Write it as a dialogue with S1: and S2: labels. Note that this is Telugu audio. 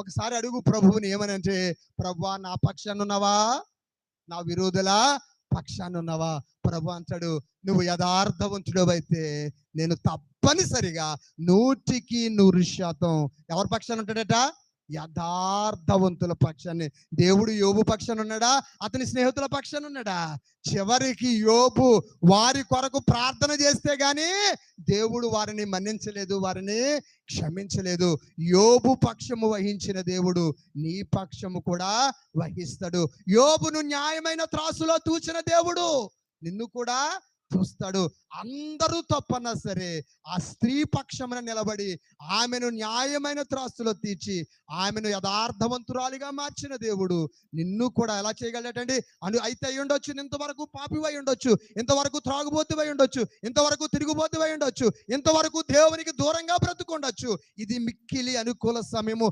S1: ఒకసారి అడుగు ప్రభువుని ఏమని అంటే, ప్రభువా నా పక్షాన ఉన్నావా, నా విరోధుల పక్షాన ఉన్నావా? ప్రభు అంటాడు, నువ్వు యథార్థవంతుడవైతే నేను తప్పనిసరిగా 100% ఎవరి పక్షాన ఉంటాడట? యథార్థవంతుల పక్షాన్ని. దేవుడు యోబు పక్షాన ఉన్నాడా? అతని స్నేహితుల పక్షాన ఉన్నాడా? చివరికి యోబు వారి కొరకు ప్రార్థన చేస్తే గాని దేవుడు వారిని మన్నించలేదు, వారిని క్షమించలేదు. యోబు పక్షము వహించిన దేవుడు నీ పక్షము కూడా వహిస్తాడు. యోబును న్యాయమైన త్రాసులో తూచిన దేవుడు నిన్ను కూడా చూస్తాడు. అందరూ తప్పన్నా సరే ఆ స్త్రీ పక్షమున నిలబడి ఆమెను న్యాయమైన త్రాసులో తీర్చి ఆమెను యథార్థవంతురాలిగా మార్చిన దేవుడు నిన్ను కూడా ఎలా చేయగలటండి? అయితే అయి ఉండొచ్చు, ఇంతవరకు పాపివై ఉండొచ్చు, ఇంతవరకు త్రాగుబోతువై ఉండొచ్చు, ఇంతవరకు తిరుగుబోతువై ఉండొచ్చు, ఇంతవరకు దేవునికి దూరంగా బ్రతుకుండొచ్చు. ఇది మిక్కిలి అనుకూల సమయము.